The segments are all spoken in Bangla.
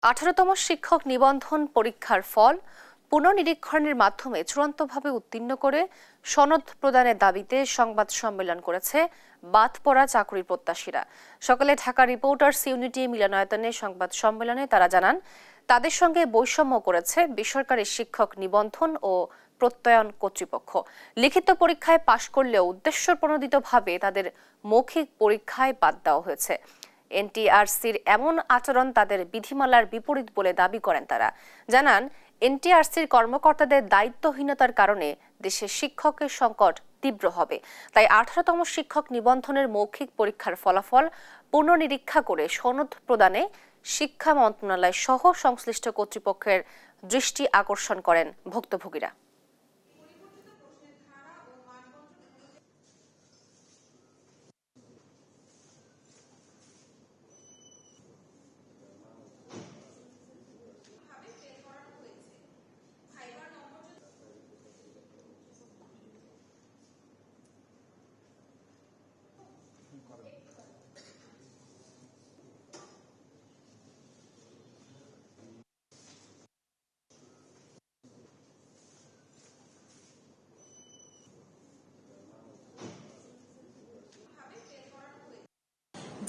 18তম শিক্ষক নিবন্ধন পরীক্ষার ফল পুনর্নিরীক্ষণের মাধ্যমে চূড়ান্তভাবে উত্তীর্ণ করে সনদ প্রদানের দাবিতে সংবাদ সম্মেলন করেছে বাদপড়া চাকরির প্রত্যাশীরা। সকালে ঢাকা রিপোর্টার্স ইউনিটি মিলনায়তনে সংবাদ সম্মেলনে তারা জানান, তাদের সঙ্গে বৈষম্য করেছে বেসরকারি শিক্ষক নিবন্ধন ও প্রত্যয়ন কর্তৃপক্ষ। লিখিত পরীক্ষায় পাশ করলেও উদ্দেশ্যপ্রণোদিতভাবে তাদের মৌখিক পরীক্ষায় বাদ দেওয়া হয়েছে। এনটিআরসির এমন আচরণ তাদের বিধিমালার বিপরীত বলে দাবি করেন তারা। জানান, এনটিআরসির কর্মকর্তাদের দায়িত্বহীনতার কারণে দেশে শিক্ষকের সংকট তীব্র হবে। তাই 18তম শিক্ষক নিবন্ধনের মৌখিক পরীক্ষার ফলাফল পুনর্নিরীক্ষা করে সনদ প্রদানে শিক্ষা মন্ত্রণালয় সহ সংশ্লিষ্ট কর্তৃপক্ষের দৃষ্টি আকর্ষণ করেন ভুক্তভোগীরা।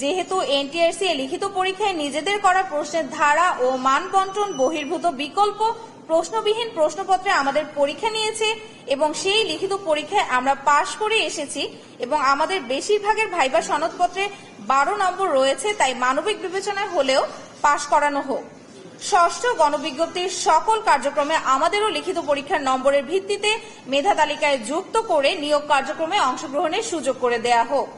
যেহেতু এনটিআরসি লিখিত পরীক্ষায় নিজেদের করা প্রশ্নের ধারা ও মান বন্টন বহির্ভূত বিকল্প প্রশ্নবিহীন প্রশ্নপত্রে আমাদের পরীক্ষা নিয়েছে এবং সেই লিখিত পরীক্ষায় আমরা পাশ করে এসেছি এবং আমাদের বেশিরভাগের ভাইবা সনদপত্রে 12 নম্বর রয়েছে, তাই মানবিক বিবেচনায় হলেও পাশ করানো হোক। ষষ্ঠ, গণবিজ্ঞপ্তির সকল কার্যক্রমে আমাদেরও লিখিত পরীক্ষার নম্বরের ভিত্তিতে মেধা তালিকায় যুক্ত করে নিয়োগ কার্যক্রমে অংশগ্রহণের সুযোগ করে দেয়া হোক।